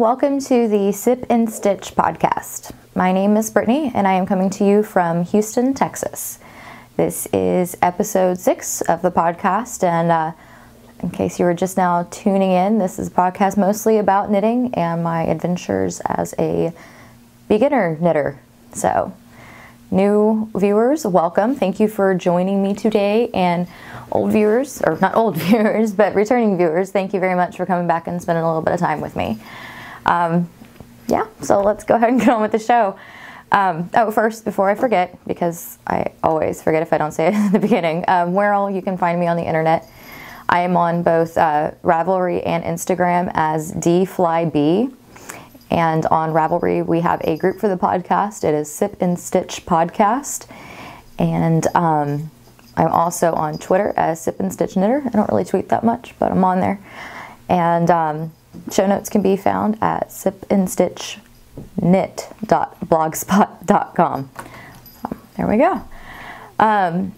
welcome to the Sip and Stitch podcast. My name is Brittany and I am coming to you from Houston, Texas. This is episode 6 of the podcast, and in case you were just now tuning in, this is a podcast mostly about knitting and my adventures as a beginner knitter. So, new viewers, welcome. Thank you for joining me today, and old viewers, or not old viewers, but returning viewers, thank you very much for coming back and spending a little bit of time with me. Yeah, so let's go ahead and get on with the show. First, before I forget, because I always forget if I don't say it at the beginning, where all you can find me on the internet. I am on both Ravelry and Instagram as dflyb. And on Ravelry, we have a group for the podcast. It is Sip and Stitch Podcast. And I'm also on Twitter as Sip and Stitch Knitter. I don't really tweet that much, but I'm on there. And show notes can be found at sipandstitchknit.blogspot.com. So, there we go. Kind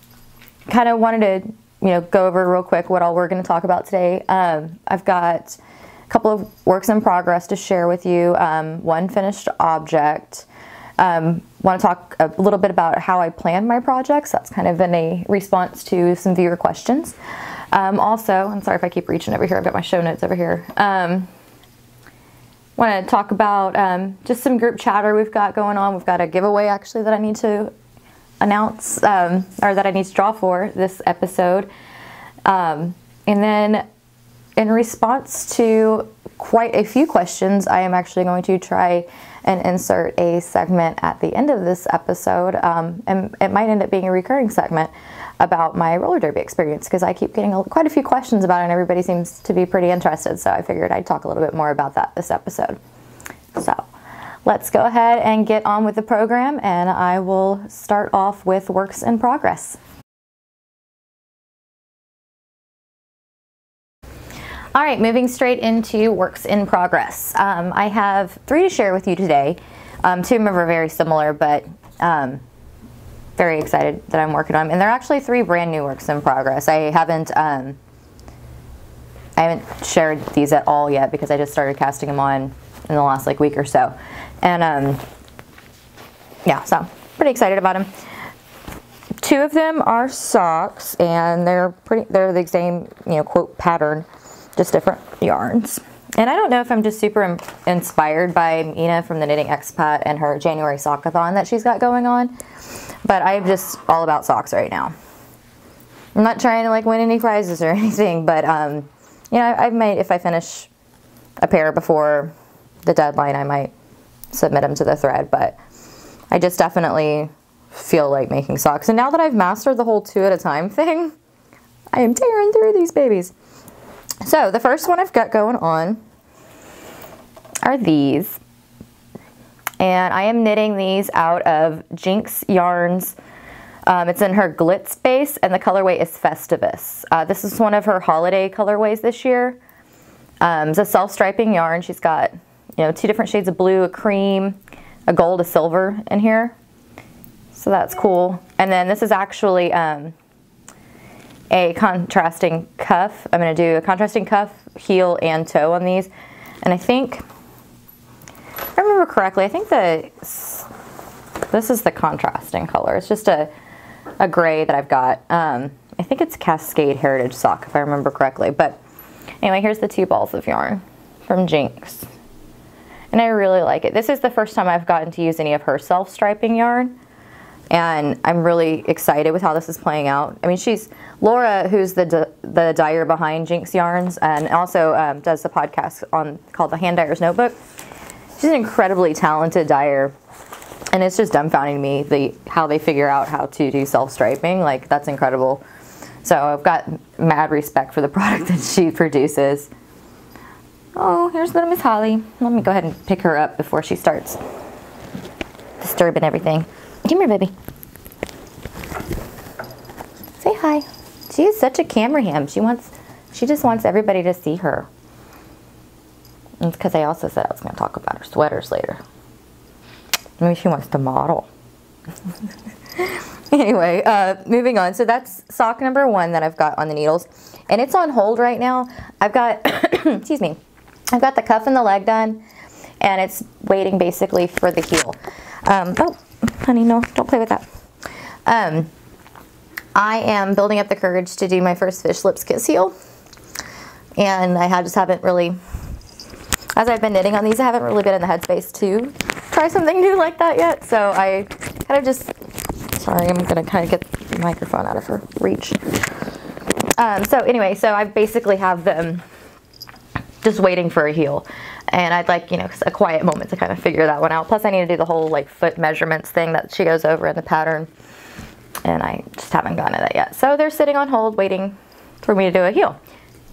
of wanted to, go over real quick what all we're going to talk about today. I've got a couple of works in progress to share with you. One finished object. Want to talk a little bit about how I plan my projects. That's kind of in a response to some viewer questions. Also, I'm sorry if I keep reaching over here. I've got my show notes over here. Want to talk about just some group chatter we've got going on. We've got a giveaway actually that I need to announce, or that I need to draw for this episode. And then in response to quite a few questions, I am actually going to try and insert a segment at the end of this episode, and it might end up being a recurring segment about my roller derby experience, because I keep getting quite a few questions about it and everybody seems to be pretty interested, so I figured I'd talk a little bit more about that this episode. So let's go ahead and get on with the program, and I will start off with works in progress. All right, moving straight into works in progress. I have 3 to share with you today. 2 of them are very similar, but very excited that I'm working on them. And they're actually 3 brand new works in progress. I haven't shared these at all yet because I just started casting them on in the last week or so. And yeah, so pretty excited about them. 2 of them are socks, and they're the same, quote pattern, just different yarns. And I don't know if I'm just super inspired by Ina from the Knitting Expat and her January Sockathon that she's got going on, but I'm just all about socks right now. I'm not trying to win any prizes or anything, but I might, if I finish a pair before the deadline, I might submit them to the thread, but I just definitely feel like making socks. And now that I've mastered the whole 2 at a time thing, I am tearing through these babies. So the first one I've got going on are these, and I am knitting these out of Jinx Yarns. It's in her Glitz base, and the colorway is Festivus. This is one of her holiday colorways this year. It's a self-striping yarn. She's got 2 different shades of blue, a cream, a gold, a silver in here. So that's cool. And then this is actually a contrasting cuff. I'm going to do a contrasting cuff, heel, and toe on these. And I think, if I remember correctly, I think this is the contrasting color. It's just a gray that I've got. I think it's Cascade Heritage Sock, if I remember correctly. But anyway, here's the 2 balls of yarn from Jinx. And I really like it. This is the first time I've gotten to use any of her self-striping yarn. And I'm really excited with how this is playing out. I mean, Laura, who's the dyer behind Jinx Yarns, and also does the podcast called The Hand Dyer's Notebook. She's an incredibly talented dyer, and it's just dumbfounding me how they figure out how to do self-striping. That's incredible. So I've got mad respect for the product that she produces. Oh, here's little Miss Holly. Let me go ahead and pick her up before she starts disturbing everything. Come here, baby. Say hi. She is such a camera ham. She just wants everybody to see her. And it's because I also said I was going to talk about her sweaters later. Maybe she wants to model. Anyway, moving on. So that's sock number 1 that I've got on the needles. And it's on hold right now. I've got, excuse me, I've got the cuff and the leg done. and it's waiting basically for the heel. Oh, honey, no, don't play with that. I am building up the courage to do my first Fish Lips Kiss heel, and I just haven't really, as I've been knitting on these, I haven't really been in the headspace to try something new like that yet. So I kind of just, sorry, I'm gonna kind of get the microphone out of her reach. So anyway, so I basically have them just waiting for a heel, and I'd like, you know, a quiet moment to kind of figure that one out. Plus I need to do the whole like foot measurements thing that she goes over in the pattern, and I just haven't gotten to that yet. So they're sitting on hold waiting for me to do a heel.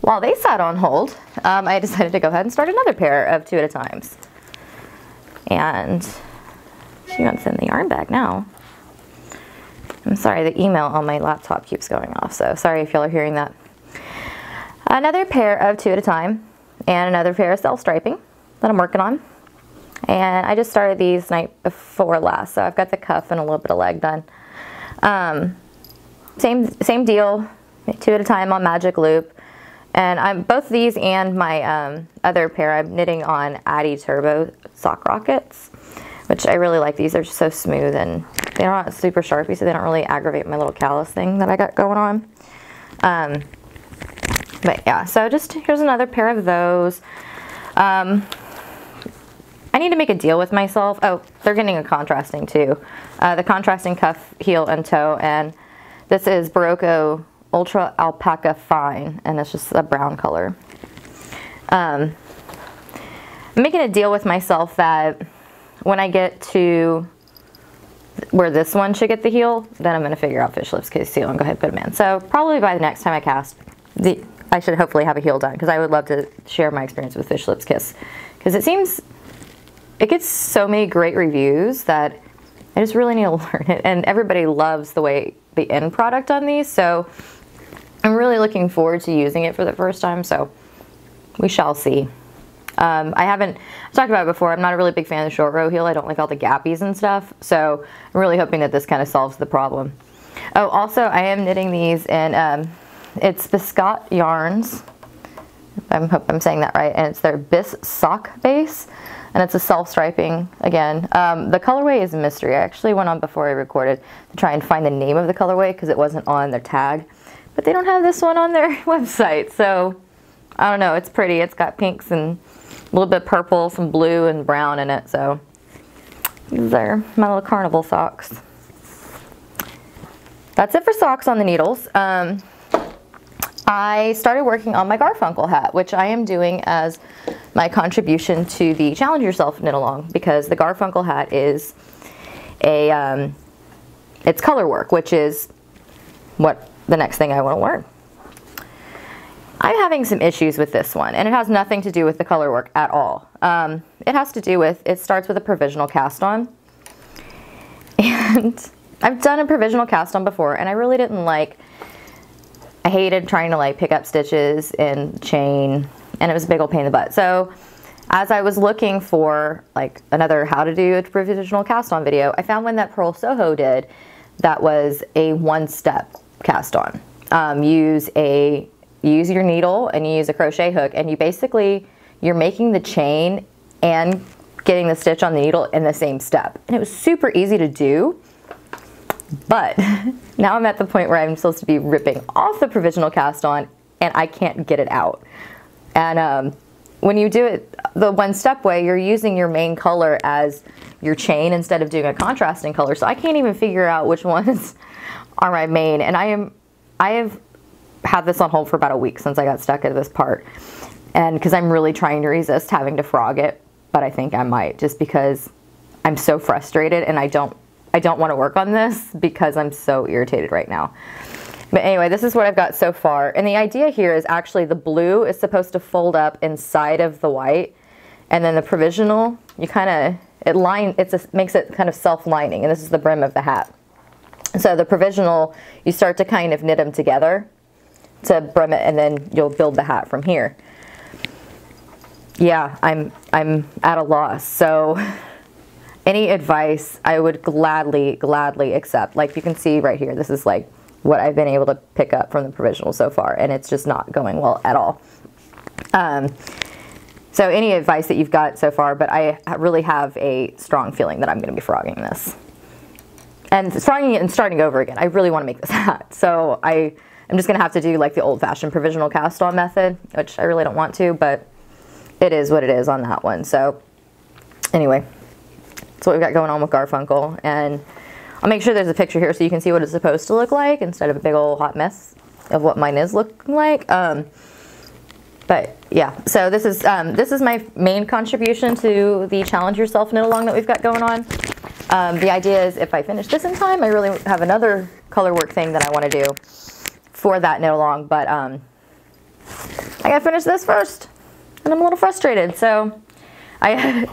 While they sat on hold, I decided to go ahead and start another pair of 2 at a times. And she wants in the yarn bag now. I'm sorry, the email on my laptop keeps going off, so sorry if y'all are hearing that. Another pair of 2 at a time, and another pair of self-striping that I'm working on. And I just started these night before last, so I've got the cuff and a little bit of leg done. Same deal, 2 at a time on magic loop. And I'm both these and my other pair I'm knitting on Addy Turbo sock rockets, which I really like. These are just so smooth, and they're not super sharpy, so they don't really aggravate my little callus thing that I got going on. But yeah, so just here's another pair of those. I need to make a deal with myself. Oh, they're getting a contrasting too. The contrasting cuff, heel, and toe, and this is Barocco Ultra Alpaca Fine, and it's just a brown color. I'm making a deal with myself that when I get to where this one should get the heel, then I'm going to figure out Fish Lips Kiss heel and go ahead and put them in. So probably by the next time I cast, I should hopefully have a heel done, because I would love to share my experience with Fish Lips Kiss, because it gets so many great reviews that I just really need to learn it, and everybody loves the end product on these, so I'm really looking forward to using it for the first time, so we shall see. I've talked about it before, I'm not a really big fan of the short row heel. I don't like all the gappies and stuff, so I'm really hoping that this kind of solves the problem. Oh, also I am knitting these in, it's Biscott Yarns, I hope I'm saying that right, and it's their Bis sock base, and it's a self-striping again. The colorway is a mystery. I actually went on before I recorded to try and find the name of the colorway because it wasn't on their tag, but they don't have this one on their website, so I don't know. It's pretty. It's got pinks and a little bit of purple, some blue and brown in it, so these are my little carnival socks. That's it for socks on the needles. I started working on my Garfunkel hat, which I am doing as my contribution to the Challenge Yourself knit along, because the Garfunkel hat is it's color work, which is what the next thing I want to learn. I'm having some issues with this one, and it has nothing to do with the color work at all. It has to do with, it starts with a provisional cast on, and I've done a provisional cast on before, and I really didn't like, I hated trying to like pick up stitches and chain, and it was a big old pain in the butt. So as I was looking for like another how to do a provisional cast on video, I found one that Pearl Soho did that was a one-step cast on. Use your needle and you use a crochet hook, and you're making the chain and getting the stitch on the needle in the same step. And it was super easy to do, but now I'm at the point where I'm supposed to be ripping off the provisional cast on and I can't get it out. And when you do it the one-step way, you're using your main color as your chain instead of doing a contrasting color. So I can't even figure out which ones are my main. And I have had this on hold for about a week since I got stuck at this part. And because I'm really trying to resist having to frog it, but I think I might, just because I'm so frustrated and I don't want to work on this because I'm so irritated right now. But anyway, this is what I've got so far. And the idea here is actually the blue is supposed to fold up inside of the white, and then the provisional, you kind of, makes it kind of self-lining, and this is the brim of the hat. So the provisional, you start to kind of knit them together to brim it, and then you'll build the hat from here. Yeah, I'm at a loss. So any advice I would gladly accept. Like you can see right here, this is like what I've been able to pick up from the provisional so far, and it's just not going well at all. So any advice that you've got so far, but I really have a strong feeling that I'm going to be frogging this. And frogging it and starting over again. I really want to make this hat. So I'm just going to have to do like the old-fashioned provisional cast-on method, which I really don't want to, but it is what it is on that one. So anyway, that's what we've got going on with Garfunkel. And I'll make sure there's a picture here so you can see what it's supposed to look like instead of a big old hot mess of what mine is looking like. But yeah, so this is my main contribution to the Challenge Yourself knit along that we've got going on. The idea is if I finish this in time, I really have another color work thing that I want to do for that knit along, but I gotta finish this first, and I'm a little frustrated. So I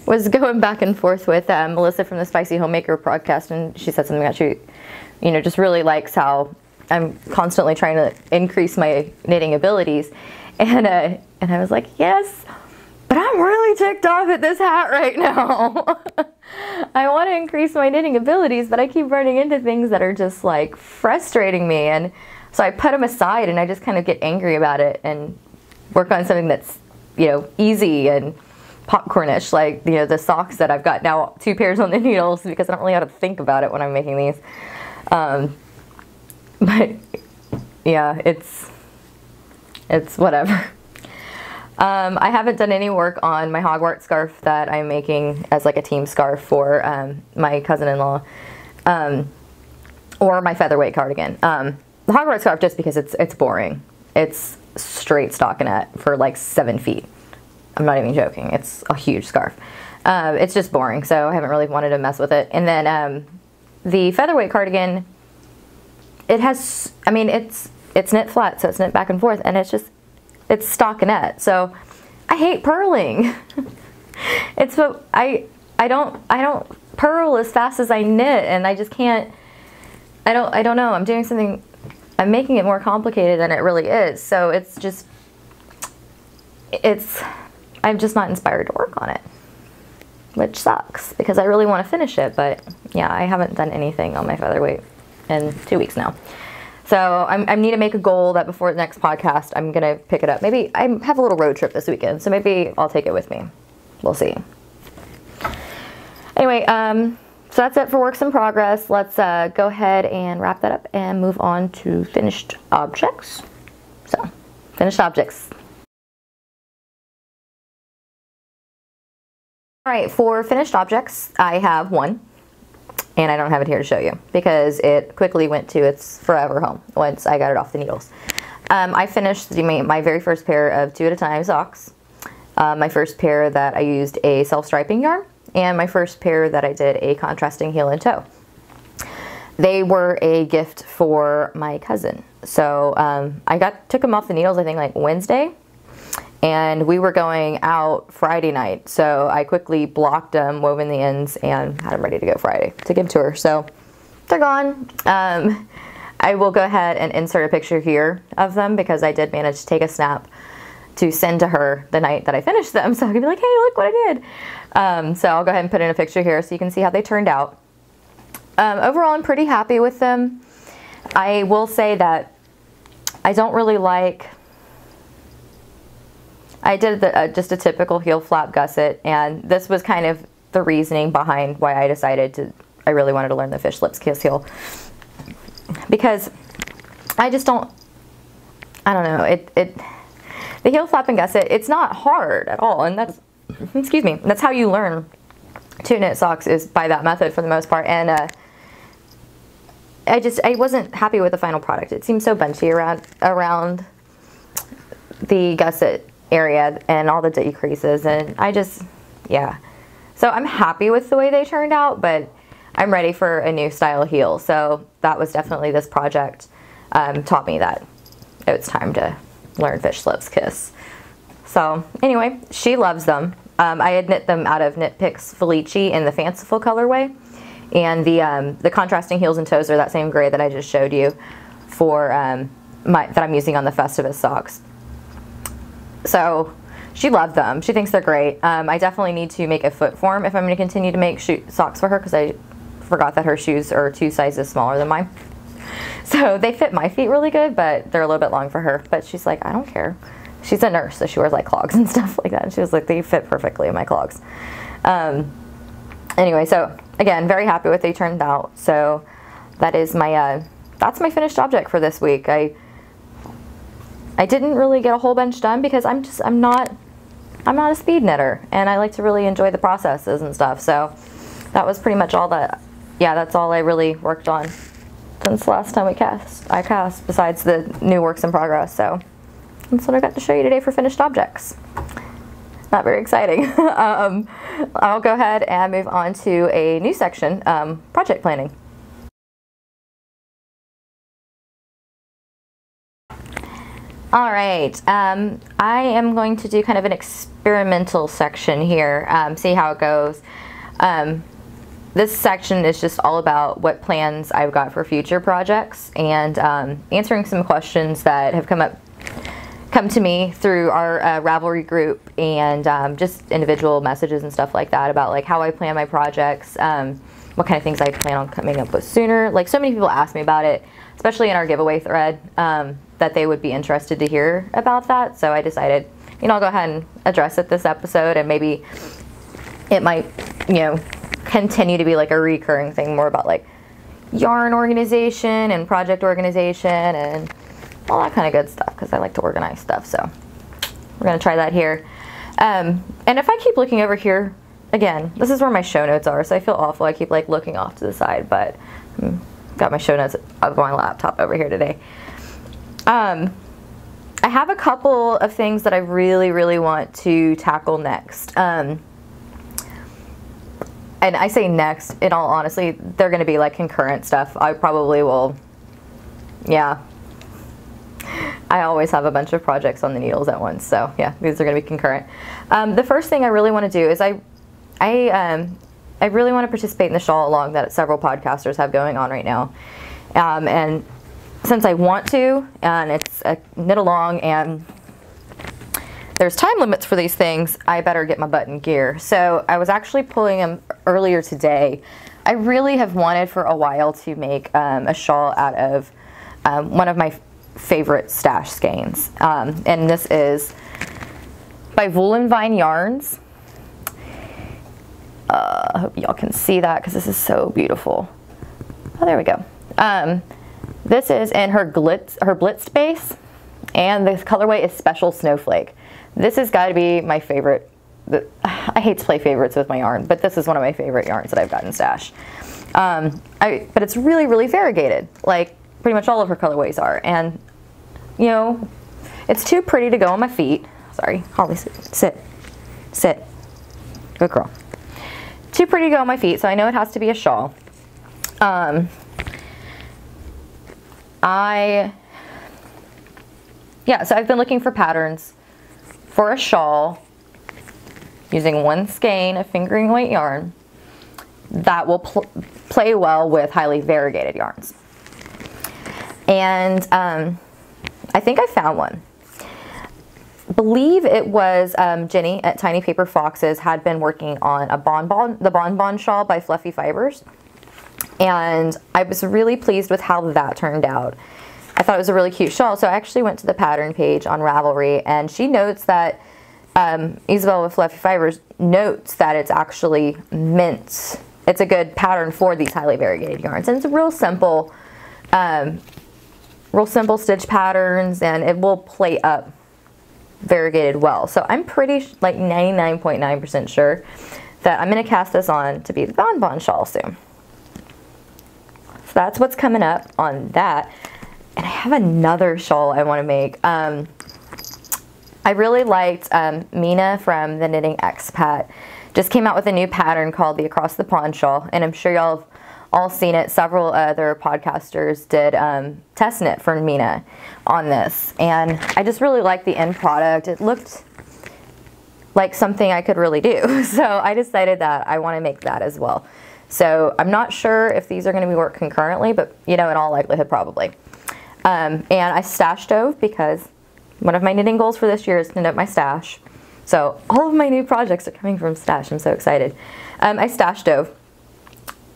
was going back and forth with Melissa from the Spicy Homemaker podcast, and she said something that she, you know, just really likes how I'm constantly trying to increase my knitting abilities. And I was like, yes, but I'm really ticked off at this hat right now. I want to increase my knitting abilities, but I keep running into things that are just like frustrating me. And so I put them aside and I just kind of get angry about it and work on something that's, you know, easy and popcornish, like, you know, the socks that I've got now 2 pairs on the needles because I don't really have to think about it when I'm making these. But yeah, it's whatever. I haven't done any work on my Hogwarts scarf that I'm making as like a team scarf for my cousin-in-law, or my featherweight cardigan. The Hogwarts scarf just because it's boring. It's straight stockinette for like 7 feet. I'm not even joking. It's a huge scarf. It's just boring, so I haven't really wanted to mess with it. And then the featherweight cardigan, it has, I mean, it's knit flat, so it's knit back and forth, and it's stockinette. So I hate purling. It's what I don't purl as fast as I knit, and I just can't. I don't know. I'm doing something. I'm making it more complicated than it really is. So I'm just not inspired to work on it, which sucks because I really want to finish it. But yeah, I haven't done anything on my featherweight in 2 weeks now. So I need to make a goal that before the next podcast, I'm going to pick it up. Maybe I have a little road trip this weekend, so maybe I'll take it with me. We'll see. Anyway, so that's it for works in progress. Let's go ahead and wrap that up and move on to finished objects. So, finished objects. All right, for finished objects, I have one. And I don't have it here to show you because it quickly went to its forever home once I got it off the needles. I finished my very first pair of 2 at a time socks, my first pair that I used a self-striping yarn, and my first pair that I did a contrasting heel and toe. They were a gift for my cousin. So I took them off the needles, I think like Wednesday, and we were going out Friday night. So I quickly blocked them, wove in the ends, and had them ready to go Friday to give to her. So they're gone. I will go ahead and insert a picture here of them because I did manage to take a snap to send to her the night that I finished them. So I could be like, hey, look what I did. So I'll go ahead and put in a picture here so you can see how they turned out. Overall, I'm pretty happy with them. I will say that I don't really like... I did just a typical heel flap gusset, and this was kind of the reasoning behind why I decided I really wanted to learn the fish lips kiss heel. Because I just don't, I don't know, the heel flap and gusset, it's not hard at all, and that's, excuse me, that's how you learn to knit socks, is by that method for the most part. And I wasn't happy with the final product. It seemed so bunchy around the gusset area and all the decreases, and yeah. So I'm happy with the way they turned out, but I'm ready for a new style heel. So that was definitely, this project taught me that it's time to learn fish lips kiss. So anyway, she loves them. I had knit them out of Knit Picks Felici in the fanciful colorway, and the contrasting heels and toes are that same gray that I just showed you for that I'm using on the Festivus socks. So she loved them. She thinks they're great. I definitely need to make a foot form if I'm going to continue to make socks for her, because I forgot that her shoes are 2 sizes smaller than mine. So they fit my feet really good, but they're a little bit long for her. But she's like, I don't care. she's a nurse, so she wears like clogs and stuff like that. And she was like, they fit perfectly in my clogs. Anyway, so again, very happy with they turned out. So that is my, that's my finished object for this week. I didn't really get a whole bunch done because I'm not a speed knitter, and I like to really enjoy the processes and stuff. So that was pretty much all that, yeah, that's all I really worked on since the last time I cast, besides the new works in progress. So that's what I got to show you today for finished objects. Not very exciting. I'll go ahead and move on to a new section, project planning. All right, I am going to do kind of an experimental section here, see how it goes. This section is just all about what plans I've got for future projects, and answering some questions that have come to me through our Ravelry group, and just individual messages and stuff like that about like how I plan my projects, what kind of things I plan on coming up with sooner. Like, so many people ask me about it, especially in our giveaway thread, that they would be interested to hear about that. So I decided, you know, I'll go ahead and address it this episode, and maybe it might, you know, continue to be like a recurring thing, more about like yarn organization and project organization and all that kind of good stuff, because I like to organize stuff. So we're gonna try that here. And if I keep looking over here, again, this is where my show notes are, so I feel awful. I keep like looking off to the side, but got my show notes of my laptop over here today. I have a couple of things that I really want to tackle next. And I say next, in all honesty, they're going to be like concurrent stuff. I probably will, yeah. I always have a bunch of projects on the needles at once, so yeah, these are going to be concurrent. The first thing I really want to do is I really want to participate in the shawl along that several podcasters have going on right now. And since I want to, and it's a knit along, and there's time limits for these things, I better get my butt in gear. So I was actually pulling them earlier today. I really have wanted for a while to make a shawl out of one of my favorite stash skeins. And this is by Wool and Vine Yarns. I hope y'all can see that because this is so beautiful. Oh, there we go. This is in her blitzed base, and the colorway is Special Snowflake. This has got to be my favorite. I hate to play favorites with my yarn, but this is one of my favorite yarns that I've got in stash. But it's really variegated, like pretty much all of her colorways are. And, you know, it's too pretty to go on my feet. Sorry, Holly, sit. Good girl. Too pretty to go on my feet, so I know it has to be a shawl. So I've been looking for patterns for a shawl using one skein of fingering weight yarn that will play well with highly variegated yarns. And I think I found one. I believe it was Jenny at Tiny Paper Foxes had been working on the Bonbon shawl by Fluffy Fibers. And I was really pleased with how that turned out. I thought it was a really cute shawl, so I actually went to the pattern page on Ravelry, and she notes that, Isabel with Fluffy Fibers notes that it's actually meant, it's a good pattern for these highly variegated yarns. And it's real simple stitch patterns, and it will play up variegated well. So I'm pretty, like 99.9% sure that I'm going to cast this on to be the Bonbon shawl soon. So that's what's coming up on that. And I have another shawl I want to make. I really liked Mina from the Knitting Expat. Just came out with a new pattern called the Across the Pond shawl, and I'm sure y'all have all seen it. Several other podcasters did test knit for Mina on this, and I just really liked the end product. It looked like something I could really do, so I decided that I want to make that as well. So I'm not sure if these are going to be worked concurrently, but you know, in all likelihood, probably. And I stash dove because one of my knitting goals for this year is to knit up my stash. So all of my new projects are coming from stash. I'm so excited. I stash dove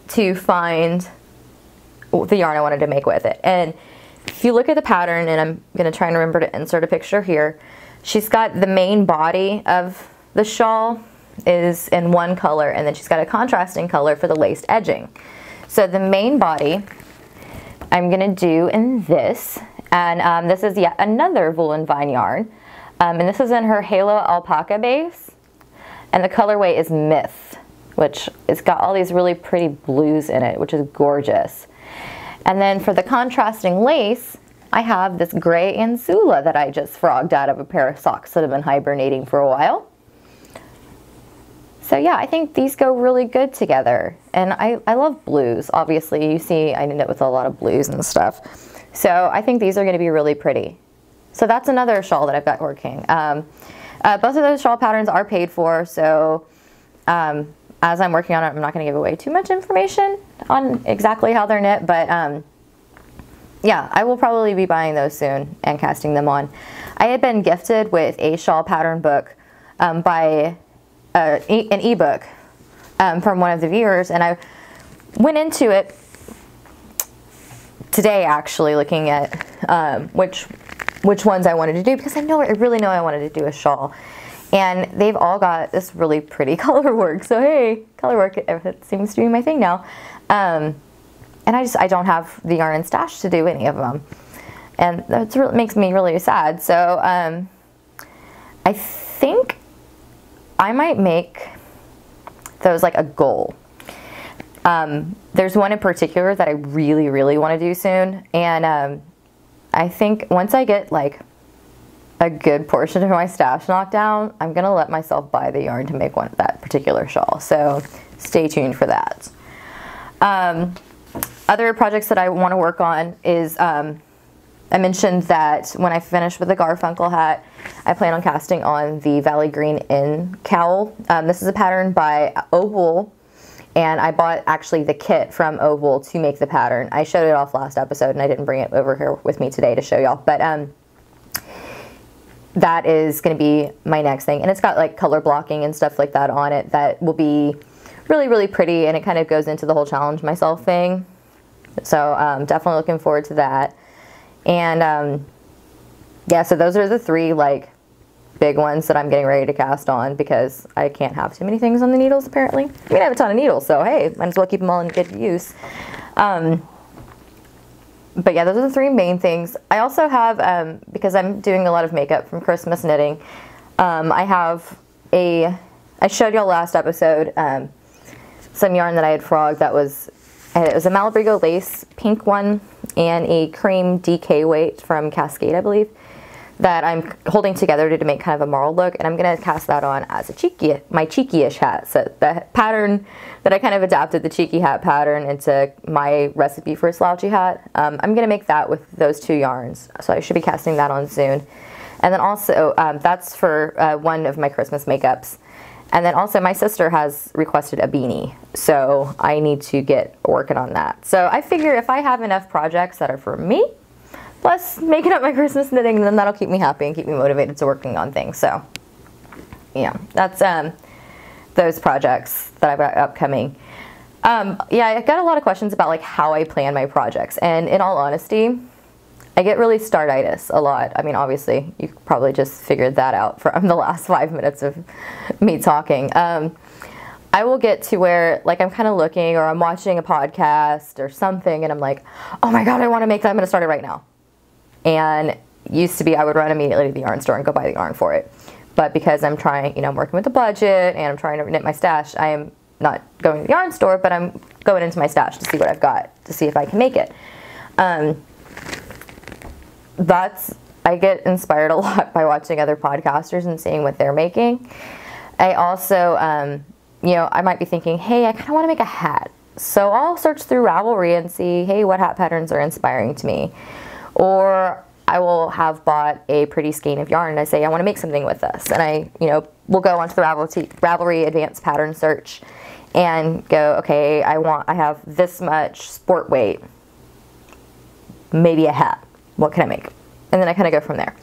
to find the yarn I wanted to make with it. And if you look at the pattern, and I'm going to try and remember to insert a picture here, she's got the main body of the shawl is in one color, and then she's got a contrasting color for the laced edging. So the main body I'm gonna do in this, and this is yet another Woolen Vine yarn, and this is in her Halo Alpaca base, and the colorway is Myth, which it's got all these really pretty blues in it, which is gorgeous. And then for the contrasting lace, I have this gray Anzula that I just frogged out of a pair of socks that have been hibernating for a while. So yeah, I think these go really good together. And I love blues. Obviously, you see I end up with a lot of blues and stuff. So I think these are gonna be really pretty. So that's another shawl that I've got working. Both of those shawl patterns are paid for, so as I'm working on it, I'm not gonna give away too much information on exactly how they're knit, but yeah, I will probably be buying those soon and casting them on. I had been gifted with a shawl pattern book by an ebook from one of the viewers, and I went into it today actually looking at which ones I wanted to do, because I really know I wanted to do a shawl, and they've all got this really pretty color work. So hey, color work, it seems to be my thing now, and I don't have the yarn and stash to do any of them, and that makes me really sad. So I think I might make those like a goal. There's one in particular that I really, really want to do soon, and I think once I get like a good portion of my stash knocked down, I'm gonna let myself buy the yarn to make that particular shawl. So stay tuned for that. Other projects that I want to work on is I mentioned that when I finish with the Garfunkel hat, I plan on casting on the Valley Green Inn cowl. This is a pattern by Oval, and I bought actually the kit from Oval to make the pattern. I showed it off last episode, and I didn't bring it over here with me today to show y'all, but that is going to be my next thing, and it's got like color blocking and stuff like that on it that will be really, really pretty, and it kind of goes into the whole challenge myself thing. So definitely looking forward to that. And yeah, so those are the three like big ones that I'm getting ready to cast on, because I can't have too many things on the needles apparently. I mean, I have a ton of needles, so hey, might as well keep them all in good use. But yeah, those are the three main things. I also have, because I'm doing a lot of makeup from Christmas knitting, I showed y'all last episode some yarn that I had frogged that was, it was a Malabrigo lace pink one and a cream DK weight from Cascade, I believe, that I'm holding together to make kind of a marl look, and I'm going to cast that on as my cheeky-ish hat. So the pattern that I kind of adapted, the cheeky hat pattern, into my recipe for a slouchy hat, I'm going to make that with those two yarns. So I should be casting that on soon. And then also, that's for one of my Christmas makeups. And then also my sister has requested a beanie, so I need to get working on that. So I figure if I have enough projects that are for me, plus making up my Christmas knitting, then that'll keep me happy and keep me motivated to working on things. So yeah, that's those projects that I've got upcoming. Yeah, I got a lot of questions about like how I plan my projects, and in all honesty, I get really startitis a lot. I mean, obviously, you probably just figured that out from the last 5 minutes of me talking. I will get to where, like, I'm kind of looking, or I'm watching a podcast or something, and I'm like, oh my god, I want to make that. I'm going to start it right now. And used to be, I would run immediately to the yarn store and go buy the yarn for it. But because I'm trying, you know, I'm working with a budget, and I'm trying to knit my stash, I am not going to the yarn store, but I'm going into my stash to see what I've got, to see if I can make it. I get inspired a lot by watching other podcasters and seeing what they're making. I also, you know, I might be thinking, hey, I kind of want to make a hat. So I'll search through Ravelry and see, hey, what hat patterns are inspiring to me. Or I will have bought a pretty skein of yarn and I say, I want to make something with this. And I, you know, will go onto the Ravelry advanced pattern search and go, okay, I have this much sport weight, maybe a hat. What can I make? And then I kind of go from there.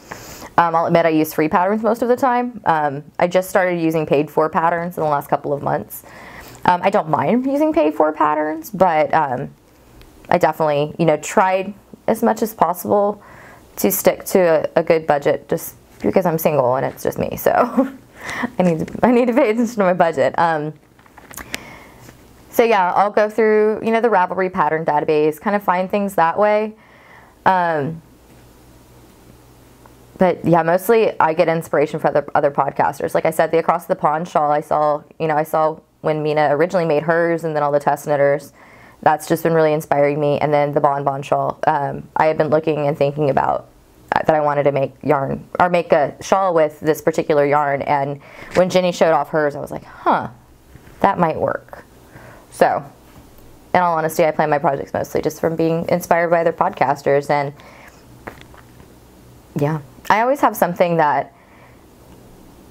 I'll admit I use free patterns most of the time. I just started using paid for patterns in the last couple of months. I don't mind using paid for patterns, but I definitely, you know, tried as much as possible to stick to a good budget, just because I'm single and it's just me, so I need to pay attention to my budget. So yeah, I'll go through, you know, the Ravelry pattern database, kind of find things that way. But yeah, mostly I get inspiration from other podcasters. Like I said, the Across the Pond shawl, I saw when Mina originally made hers, and then all the test knitters. That's just been really inspiring me. And then the Bon Bon shawl. I have been looking and thinking about that I wanted to make yarn, or make a shawl with this particular yarn. And when Jenny showed off hers, I was like, huh, that might work. So, in all honesty, I plan my projects mostly just from being inspired by other podcasters. And yeah, I always have something that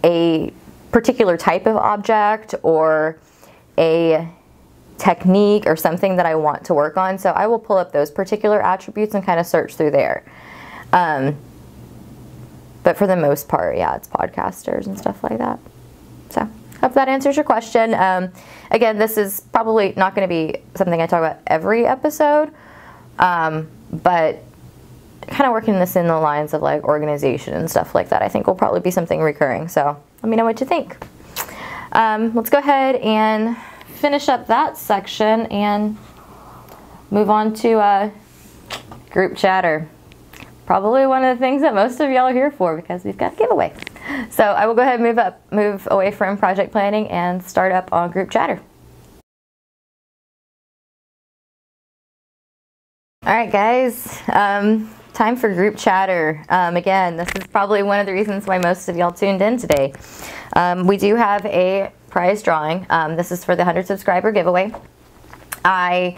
a particular type of object or a technique or something that I want to work on. So I will pull up those particular attributes and kind of search through there. But for the most part, yeah, it's podcasters and stuff like that. So hope that answers your question. Again, this is probably not going to be something I talk about every episode, but kind of working this in the lines of like organization and stuff like that, I think will probably be something recurring. So let me know what you think. Let's go ahead and finish up that section and move on to group chatter. Probably one of the things that most of y'all are here for, because we've got a giveaway. So I will go ahead and move away from project planning and start up on group chatter. All right, guys, time for group chatter. Again, this is probably one of the reasons why most of y'all tuned in today. We do have a prize drawing. This is for the 100 subscriber giveaway. I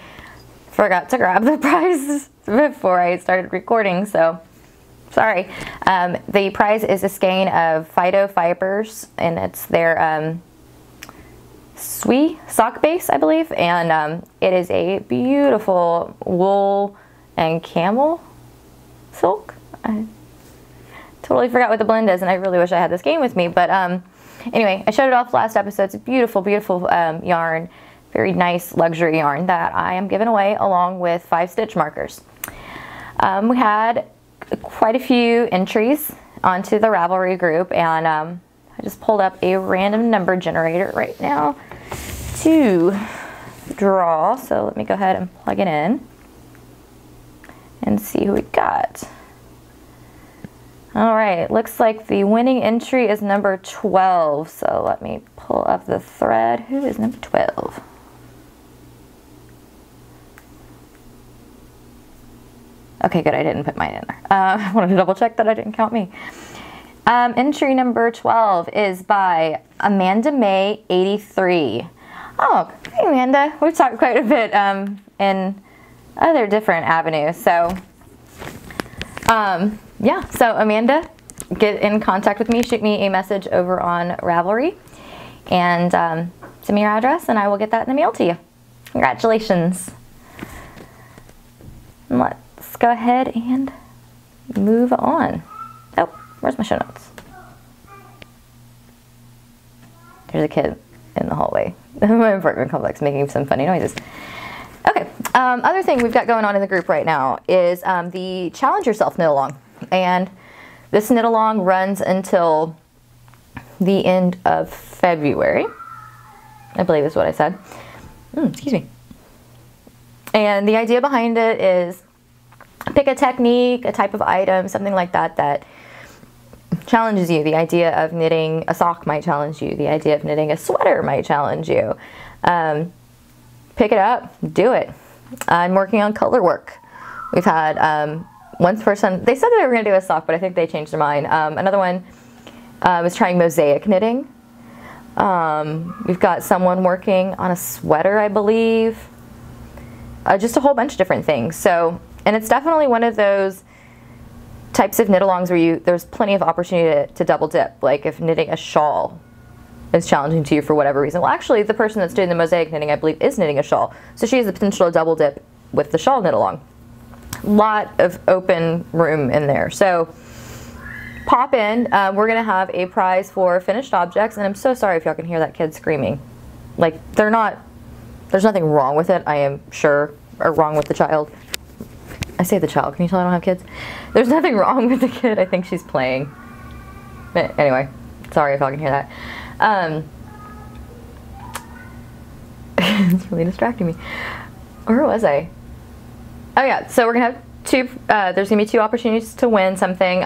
forgot to grab the prize before I started recording, so sorry. The prize is a skein of Fido fibers, and it's their Sui sock base, I believe, and it is a beautiful wool and camel silk. I totally forgot what the blend is, and I really wish I had this skein with me, but anyway, I showed it off last episode. It's a beautiful, beautiful yarn. Very nice luxury yarn that I am giving away along with 5 stitch markers. We had quite a few entries onto the Ravelry group, and I just pulled up a random number generator right now to draw. So let me go ahead and plug it in and see who we got. All right, looks like the winning entry is number 12. So let me pull up the thread. Who is number 12? Okay, good, I didn't put mine in there. I wanted to double check that I didn't count me. Entry number 12 is by Amanda May 83. Oh, hey Amanda. We've talked quite a bit in other different avenues. So, yeah, so Amanda, get in contact with me. Shoot me a message over on Ravelry and send me your address, and I will get that in the mail to you. Congratulations. Let's go ahead and move on. Oh, where's my show notes? There's a kid in the hallway of my apartment complex making some funny noises. Okay, other thing we've got going on in the group right now is the Challenge Yourself knit along. And this knit along runs until the end of February, I believe is what I said. Excuse me. And the idea behind it is pick a technique, a type of item, something like that that challenges you. The idea of knitting a sock might challenge you. The idea of knitting a sweater might challenge you. Pick it up, do it. I'm working on color work. We've had one person, they said they were going to do a sock, but I think they changed their mind. Another one was trying mosaic knitting. We've got someone working on a sweater, I believe. Just a whole bunch of different things. So, and it's definitely one of those types of knit-alongs where there's plenty of opportunity to double dip. Like if knitting a shawl is challenging to you for whatever reason. Well, actually, the person that's doing the mosaic knitting, I believe, is knitting a shawl. So she has the potential to double dip with the shawl knit-along. Lot of open room in there. So pop in. We're going to have a prize for finished objects. And I'm so sorry if y'all can hear that kid screaming. Like, there's nothing wrong with it, I am sure, or wrong with the child. I say the child. Can you tell I don't have kids? There's nothing wrong with the kid. I think she's playing. But anyway, sorry if y'all can hear that. It's really distracting me. Where was I? Oh yeah, so we're gonna have two, there's gonna be 2 opportunities to win something.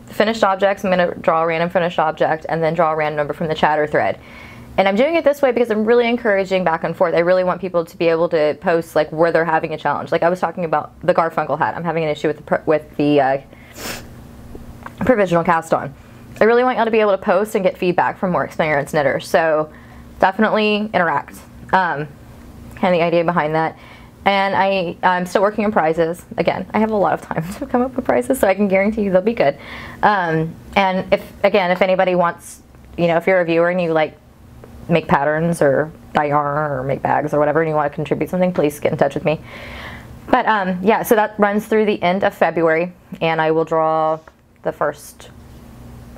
Finished objects, I'm gonna draw a random finished object and then draw a random number from the chatter thread. And I'm doing it this way because I'm really encouraging back and forth. I really want people to be able to post like where they're having a challenge. Like I was talking about the Garfunkel hat. I'm having an issue with the provisional cast on. I really want y'all to be able to post and get feedback from more experienced knitters. So definitely interact. Kind of the idea behind that. And I'm still working on prizes. Again, I have a lot of time to come up with prizes, so I can guarantee you they'll be good. And if anybody wants, you know, if you're a viewer and you like make patterns or dye yarn or make bags or whatever and you want to contribute something, please get in touch with me. But yeah, so that runs through the end of February, and I will draw the first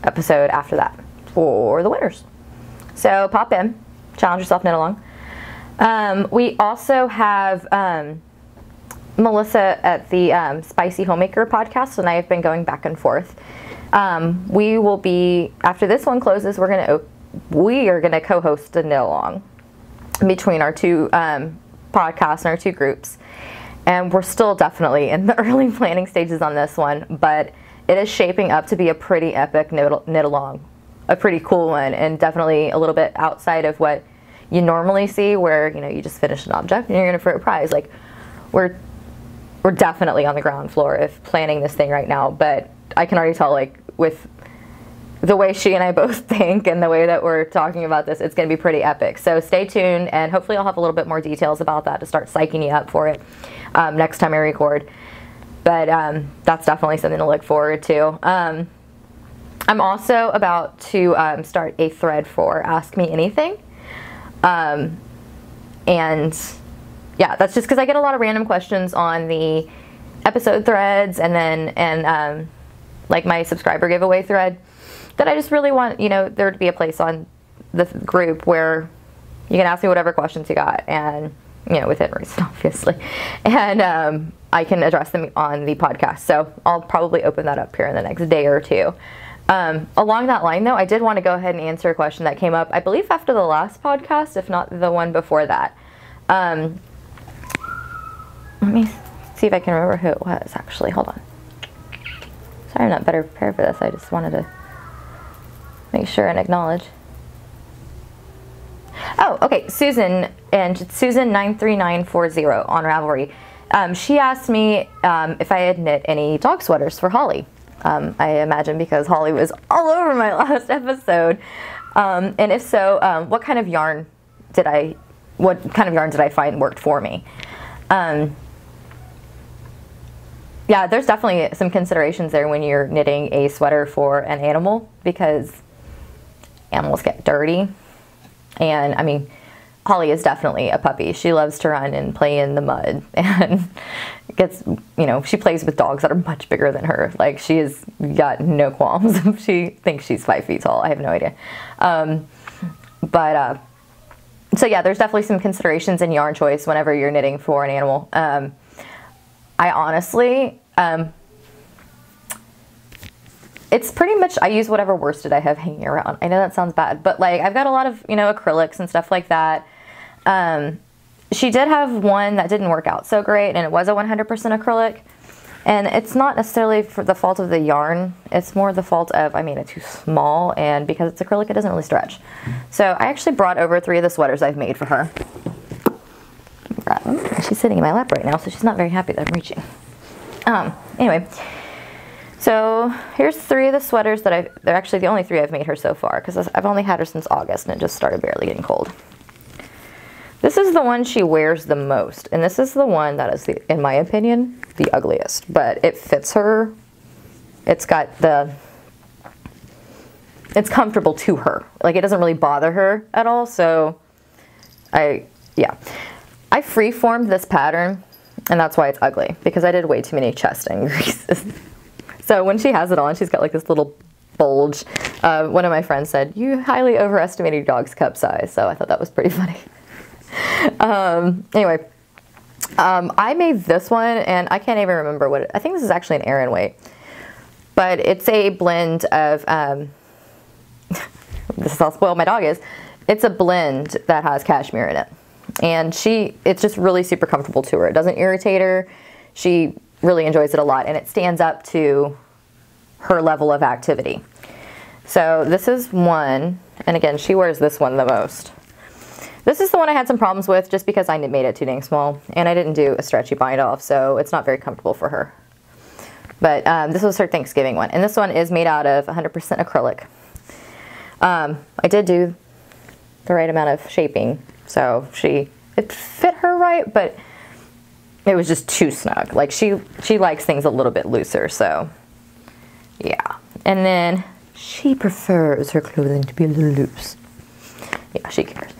episode after that for the winners. So pop in, challenge yourself, knit along. We also have Melissa at the Spicy Homemaker podcast, and I have been going back and forth. We will be, after this one closes, we are gonna co-host a knit along between our 2 podcasts and our 2 groups, and we're still definitely in the early planning stages on this one, but it is shaping up to be a pretty epic knit along, a pretty cool one, and definitely a little bit outside of what you normally see, where you know you just finish an object and you're gonna for a prize. Like we're definitely on the ground floor of planning this thing right now, but I can already tell, like with the way she and I both think and the way that we're talking about this, it's gonna be pretty epic. So stay tuned, and hopefully I'll have a little bit more details about that to start psyching you up for it next time I record. But that's definitely something to look forward to. I'm also about to start a thread for Ask Me Anything. And yeah, that's just because I get a lot of random questions on the episode threads and then like my subscriber giveaway thread, that I just really want, you know, there to be a place on the group where you can ask me whatever questions you got, and you know, within reason, obviously, and I can address them on the podcast. So I'll probably open that up here in the next day or 2. Along that line, though, I did want to go ahead and answer a question that came up, I believe, after the last podcast, if not the one before that. Let me see if I can remember who it was, actually. Hold on. Sorry, I'm not better prepared for this. I just wanted to make sure and acknowledge. Oh, okay, Susan, and Susan 93940 on Ravelry. She asked me if I had knit any dog sweaters for Holly. I imagine because Holly was all over my last episode. And if so, what kind of yarn did I find worked for me? Yeah, there's definitely some considerations there when you're knitting a sweater for an animal, because animals get dirty. And I mean, Holly is definitely a puppy. She loves to run and play in the mud, and gets, you know, she plays with dogs that are much bigger than her. Like, she has got no qualms if she thinks she's 5 feet tall. I have no idea. So yeah, there's definitely some considerations in yarn choice whenever you're knitting for an animal. I honestly, it's pretty much, I use whatever worsted I have hanging around. I know that sounds bad, but like, I've got a lot of, you know, acrylics and stuff like that. She did have one that didn't work out so great, and it was a 100% acrylic. And it's not necessarily for the fault of the yarn. It's more the fault of, I made it too small, and because it's acrylic, it doesn't really stretch. So I actually brought over 3 of the sweaters I've made for her. Grab them. She's sitting in my lap right now, so she's not very happy that I'm reaching. Anyway, so here's 3 of the sweaters that they're actually the only 3 I've made her so far, because I've only had her since August, and it just started barely getting cold. This is the one she wears the most, and this is the one that is, in my opinion, the ugliest, but it fits her. It's comfortable to her. Like, it doesn't really bother her at all, so yeah. I freeformed this pattern, and that's why it's ugly, because I did way too many chest increases. So when she has it on, she's got like this little bulge. One of my friends said, "You highly overestimated your dog's cup size," so I thought that was pretty funny. Anyway, I made this one, and I can't even remember I think this is actually an Aran weight, but it's a blend of this is how spoiled my dog is, it's a blend that has cashmere in it. And it's just really super comfortable to her. It doesn't irritate her. She really enjoys it a lot, and it stands up to her level of activity. So this is one, and again, she wears this one the most. This is the one I had some problems with just because I made it too dang small, and I didn't do a stretchy bind off, so it's not very comfortable for her. But this was her Thanksgiving one, and this one is made out of 100% acrylic. I did do the right amount of shaping, so it fit her right, but it was just too snug. Like she likes things a little bit looser, so yeah. And then she prefers her clothing to be a little loose. Yeah, she cares.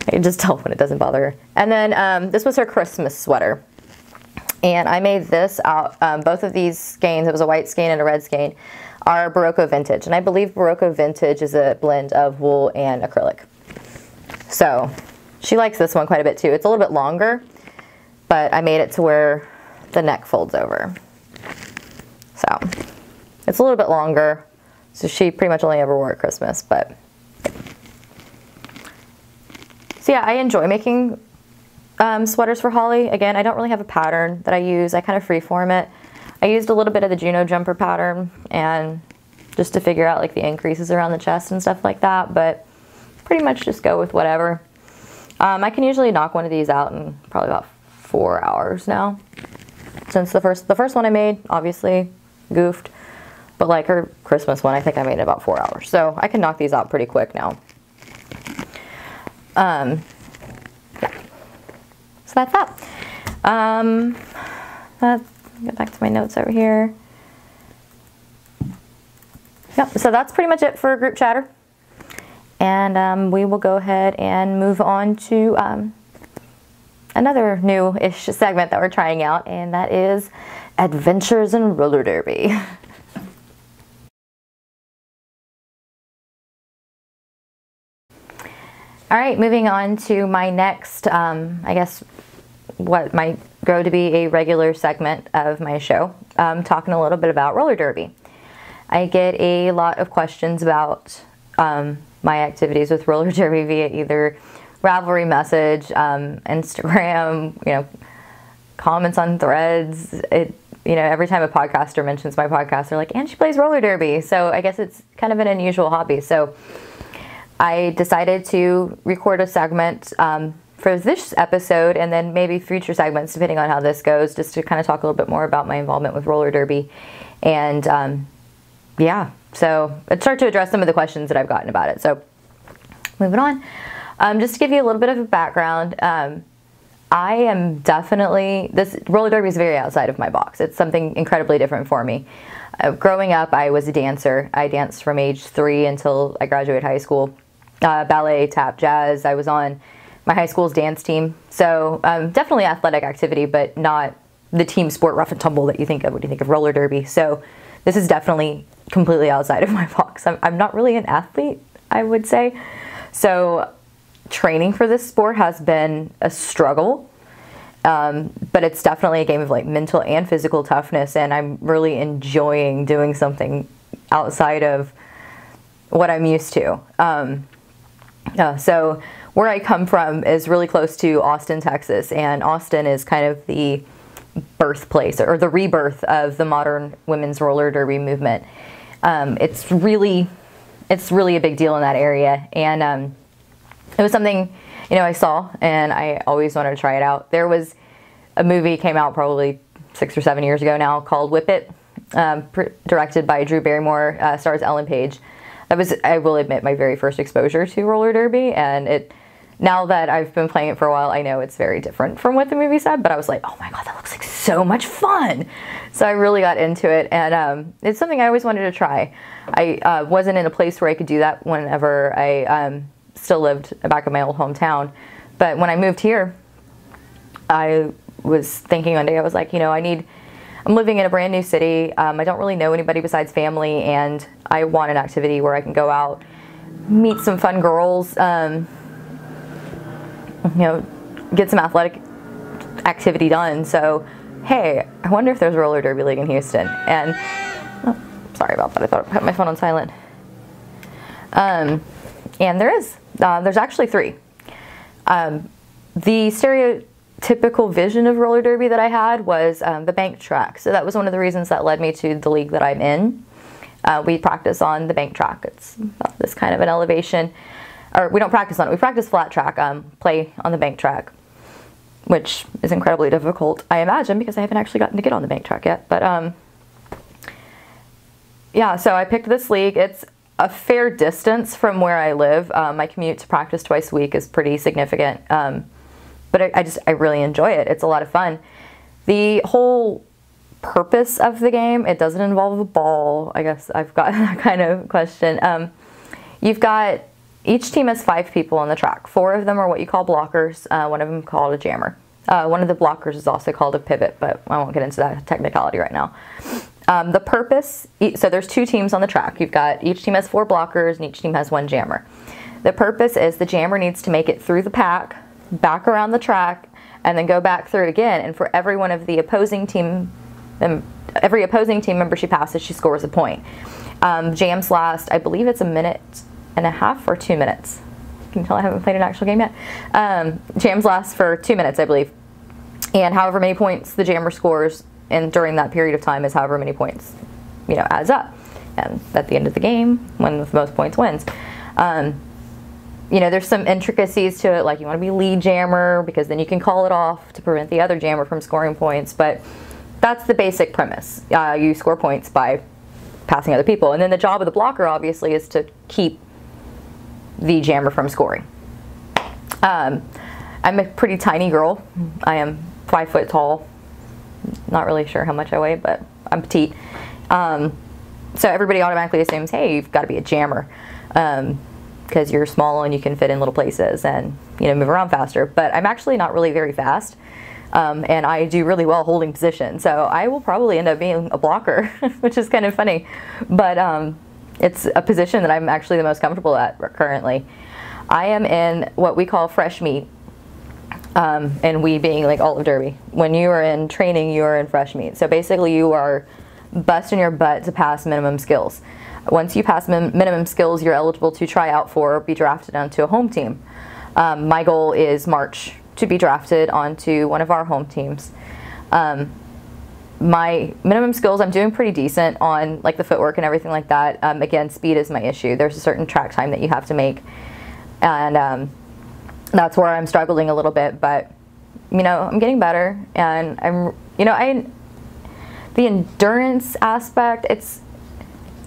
I can just tell when it doesn't bother her. And then this was her Christmas sweater. And I made this out, both of these skeins, it was a white skein and a red skein, are Barocco Vintage. And I believe Barocco Vintage is a blend of wool and acrylic. So she likes this one quite a bit too. It's a little bit longer, but I made it to where the neck folds over. So it's a little bit longer. So she pretty much only ever wore it at Christmas, but. So yeah, I enjoy making sweaters for Holly. Again, I don't really have a pattern that I use. I kind of freeform it. I used a little bit of the Juno jumper pattern and just to figure out like the increases around the chest and stuff like that, but pretty much just go with whatever. I can usually knock one of these out in probably about 4 hours now. Since the first one I made, obviously goofed, but like her Christmas one, I think I made in about 4 hours. So I can knock these out pretty quick now. Yeah. So that's that. Get back to my notes over here. Yep, so that's pretty much it for group chatter. And we will go ahead and move on to another new-ish segment that we're trying out, and that is Adventures in Roller Derby. All right, moving on to my next, I guess, what might grow to be a regular segment of my show, talking a little bit about roller derby. I get a lot of questions about my activities with roller derby via either Ravelry message, Instagram, comments on threads. Every time a podcaster mentions my podcast, they're like, and she plays roller derby. So I guess it's kind of an unusual hobby. So I decided to record a segment for this episode and then maybe future segments, depending on how this goes, just to kind of talk a little bit more about my involvement with roller derby. And yeah, so I'd start to address some of the questions that I've gotten about it. So moving on, just to give you a little bit of a background, I am definitely, this roller derby is very outside of my box. It's something incredibly different for me. Growing up, I was a dancer. I danced from age 3 until I graduated high school. Ballet, tap, jazz. I was on my high school's dance team. So definitely athletic activity, but not the team sport rough and tumble that you think of when you think of roller derby. So this is definitely completely outside of my box. I'm not really an athlete, I would say. So training for this sport has been a struggle. But it's definitely a game of like mental and physical toughness, and I'm really enjoying doing something outside of what I'm used to. So where I come from is really close to Austin, Texas, and Austin is kind of the birthplace or the rebirth of the modern women's roller derby movement. It's really a big deal in that area, and it was something I saw, and I always wanted to try it out. There was a movie came out probably 6 or 7 years ago now called Whip It, directed by Drew Barrymore, stars Ellen Page. That was, I will admit, my very first exposure to roller derby, and now that I've been playing it for a while, I know it's very different from what the movie said, but I was like, oh my god, that looks like so much fun! So I really got into it, and it's something I always wanted to try. I wasn't in a place where I could do that whenever I still lived back in my old hometown, but when I moved here, I was thinking one day, I was like, I'm living in a brand new city. I don't really know anybody besides family, and I want an activity where I can go out, meet some fun girls, get some athletic activity done. So, hey, I wonder if there's a roller derby league in Houston. And, sorry about that. I thought I put my phone on silent. And there's actually 3. The stereotypical vision of roller derby that I had was the bank track. So that was one of the reasons that led me to the league that I'm in. We practice on the bank track. It's about this kind of an elevation. Or we don't practice on it. We practice flat track, play on the bank track, which is incredibly difficult, I imagine, because I haven't actually gotten to get on the bank track yet. But yeah, so I picked this league. It's a fair distance from where I live. My commute to practice twice a week is pretty significant. But I really enjoy it. It's a lot of fun. The whole purpose of the game, it doesn't involve a ball. I guess I've got that kind of question. Each team has 5 people on the track. 4 of them are what you call blockers. One of them called a jammer. One of the blockers is also called a pivot, but I won't get into that technicality right now. The purpose, so there's 2 teams on the track. Each team has 4 blockers and each team has 1 jammer. The purpose is the jammer needs to make it through the pack, back around the track, and then go back through again. And for every one of the opposing team, every opposing team member she passes, she scores a point. Jams last, I believe it's 1.5 minutes or 2 minutes. You can tell I haven't played an actual game yet. Jams last for 2 minutes, I believe. And however many points the jammer scores and during that period of time is however many points, adds up. And at the end of the game, one with the most points wins. There's some intricacies to it, like you want to be lead jammer because then you can call it off to prevent the other jammer from scoring points. But that's the basic premise. You score points by passing other people. And then the job of the blocker, obviously, is to keep the jammer from scoring. I'm a pretty tiny girl. I am 5 foot tall. Not really sure how much I weigh, but I'm petite. So everybody automatically assumes, hey, you've got to be a jammer because you're small and you can fit in little places and move around faster. But I'm actually not really very fast, and I do really well holding position. So I will probably end up being a blocker, which is kind of funny. But it's a position that I'm actually the most comfortable at currently. I am in what we call fresh meat, and we being like olive derby. When you are in training, you are in fresh meat. So basically you are busting your butt to pass minimum skills. Once you pass minimum skills, you're eligible to try out for or be drafted onto a home team. My goal is March to be drafted onto one of our home teams. My minimum skills, I'm doing pretty decent on like the footwork and everything like that. Again, speed is my issue. There's a certain track time that you have to make, and that's where I'm struggling a little bit. But I'm getting better, and the endurance aspect, it's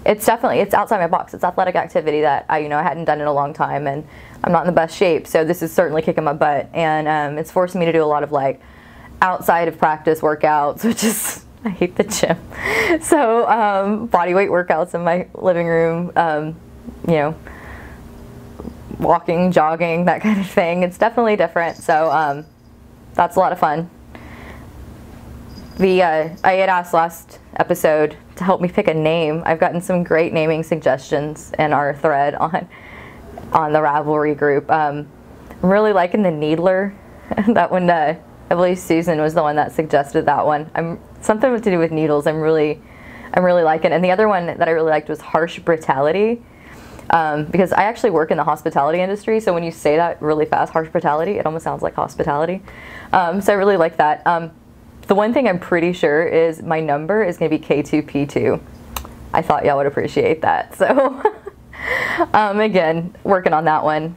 definitely outside my box. It's athletic activity that I hadn't done in a long time, and I'm not in the best shape. So this is certainly kicking my butt, and it's forcing me to do a lot of like outside of practice workouts, which is, I hate the gym. So body weight workouts in my living room, walking, jogging, that kind of thing. It's definitely different. So that's a lot of fun. I had asked last episode to help me pick a name. I've gotten some great naming suggestions in our thread on the Ravelry group. I'm really liking the Needler. That one, I believe Susan was the one that suggested that one. Something to do with needles. I'm really liking. And the other one that I really liked was Harsh Brutality, because I actually work in the hospitality industry. So when you say that really fast, Harsh Brutality, it almost sounds like hospitality. So I really like that. The one thing I'm pretty sure is my number is going to be K2P2. I thought y'all would appreciate that. So again, working on that one,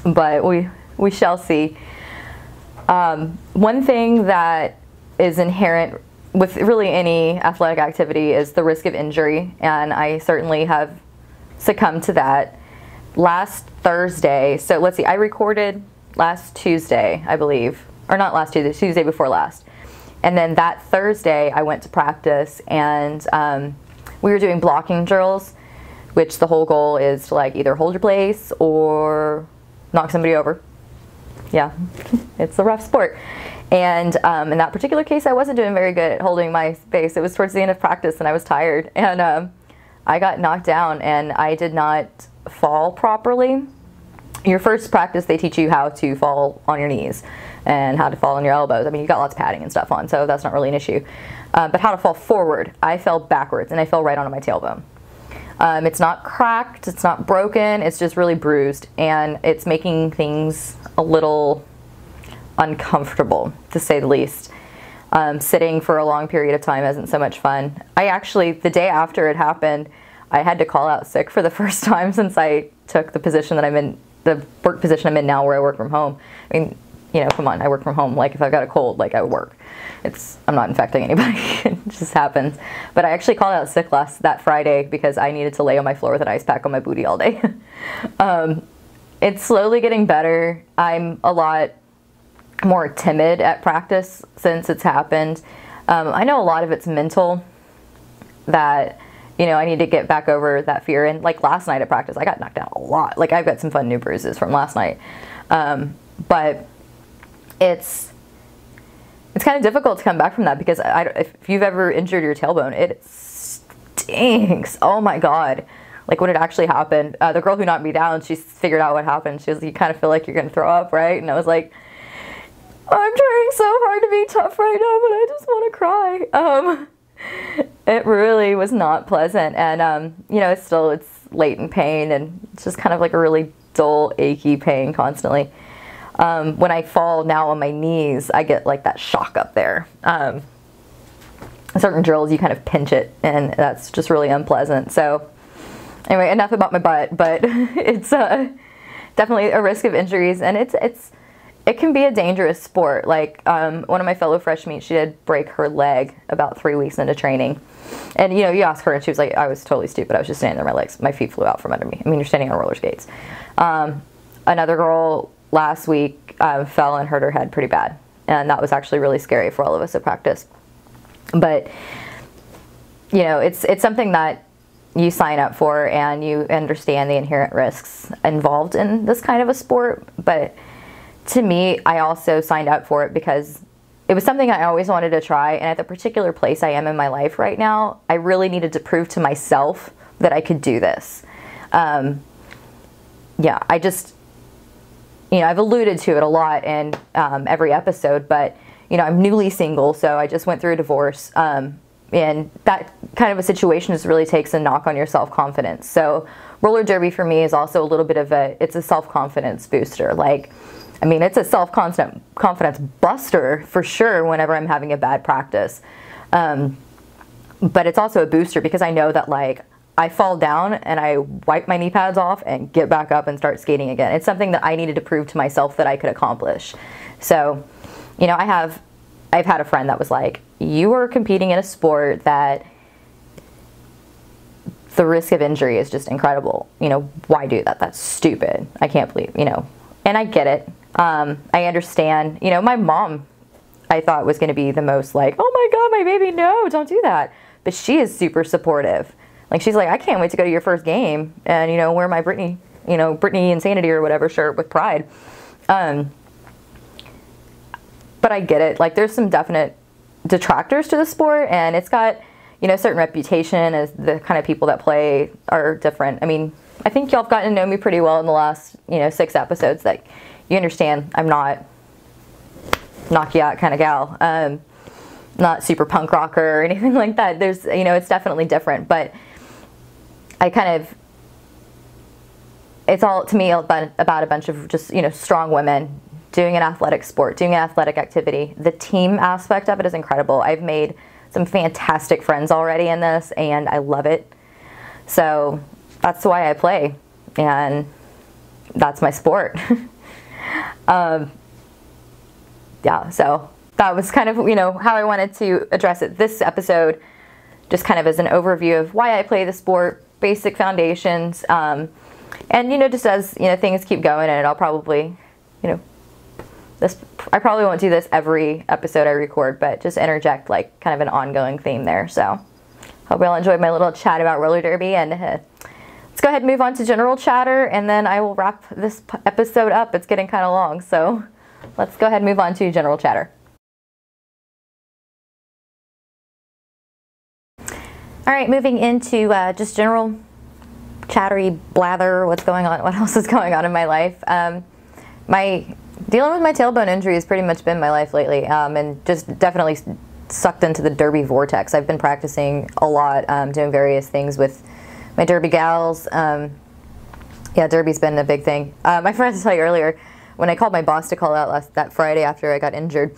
but we shall see. One thing that is inherent with really any athletic activity is the risk of injury, and I certainly have succumbed to that. Last Thursday, so let's see, I recorded last Tuesday, I believe, or not last Tuesday, Tuesday before last. And then that Thursday I went to practice, and we were doing blocking drills, which the whole goal is to like either hold your place or knock somebody over. Yeah, it's a rough sport. And in that particular case, I wasn't doing very good at holding my space. It was towards the end of practice and I was tired, and I got knocked down and I did not fall properly. Your first practice, they teach you how to fall on your knees and how to fall on your elbows. I mean, you got lots of padding and stuff on, so that's not really an issue. But how to fall forward, I fell backwards and I fell right onto my tailbone. It's not cracked, it's not broken, it's just really bruised, and it's making things a little uncomfortable, to say the least. Sitting for a long period of time isn't so much fun. I actually, the day after it happened, I had to call out sick for the first time since I took the position that I'm in, the work position I'm in now, where I work from home. I mean, you know, come on, I work from home. Like, if I've got a cold, like, I work. I'm not infecting anybody. It just happens. But I actually called out sick that Friday because I needed to lay on my floor with an ice pack on my booty all day. It's slowly getting better. I'm a lot more timid at practice since it's happened. I know a lot of it's mental, that, you know, I need to get back over that fear. And like last night at practice, I got knocked out a lot. Like, I've got some fun new bruises from last night. But it's kind of difficult to come back from that, because if you've ever injured your tailbone, it stinks. Oh my God. Like, when it actually happened, the girl who knocked me down, she figured out what happened. She was, you kind of feel like you're going to throw up, right? And I was like, I'm trying so hard to be tough right now, but I just want to cry. It really was not pleasant. And, you know, it's latent pain, and it's just kind of like a really dull, achy pain constantly. When I fall now on my knees, I get like that shock up there. Certain drills, you kind of pinch it, and that's just really unpleasant. So anyway, enough about my butt, but it's definitely a risk of injuries, and it can be a dangerous sport. Like, one of my fellow freshmates, she did break her leg about 3 weeks into training. And, you know, you ask her, and she was like, I was totally stupid. I was just standing there, my feet flew out from under me. I mean, you're standing on roller skates. Another girl last week fell and hurt her head pretty bad. And that was actually really scary for all of us at practice. But, you know, it's something that you sign up for, and you understand the inherent risks involved in this kind of a sport. But to me, I also signed up for it because it was something I always wanted to try, and at the particular place I am in my life right now, I really needed to prove to myself that I could do this. Yeah, I just, you know, I've alluded to it a lot in every episode, but, you know, I'm newly single, so I just went through a divorce, and that kind of a situation just really takes a knock on your self-confidence. So roller derby for me is also a little bit of it's a self-confidence booster. Like, I mean, it's a self-confidence buster for sure whenever I'm having a bad practice. But it's also a booster because I know that, like, I fall down and I wipe my knee pads off and get back up and start skating again. It's something that I needed to prove to myself that I could accomplish. So, you know, I've had a friend that was like, you are competing in a sport that the risk of injury is just incredible. You know, why do that? That's stupid. I can't believe, you know, and I get it. I understand, you know, my mom, I thought was going to be the most like, oh my God, my baby, no, don't do that. But she is super supportive. Like, she's like, I can't wait to go to your first game and, you know, wear my Britney Insanity or whatever shirt with pride. But I get it. Like, there's some definite detractors to the sport, and it's got, you know, a certain reputation as the kind of people that play are different. I mean, I think y'all have gotten to know me pretty well in the last, you know, 6 episodes. Like, you understand I'm not knock you out kind of gal, not super punk rocker or anything like that. There's, you know, it's definitely different, but I kind of, it's all to me about a bunch of just, you know, strong women doing an athletic sport, doing an athletic activity. The team aspect of it is incredible. I've made some fantastic friends already in this, and I love it. So that's why I play, and that's my sport. Yeah, so that was kind of, you know, how I wanted to address it this episode, just kind of as an overview of why I play the sport, basic foundations, and, you know, just as, you know, things keep going, and I'll probably, you know, I probably won't do this every episode I record, but just interject like kind of an ongoing theme there. So hope you all enjoyed my little chat about roller derby, and let's go ahead and move on to general chatter, and then I will wrap this episode up. It's getting kind of long, so let's go ahead and move on to general chatter. All right, moving into just general chattery blather. What's going on? What else is going on in my life? Dealing with my tailbone injury has pretty much been my life lately, and just definitely sucked into the derby vortex. I've been practicing a lot, doing various things with my derby gals. Yeah, derby's been a big thing. I forgot to tell you earlier, when I called my boss to call out that Friday after I got injured,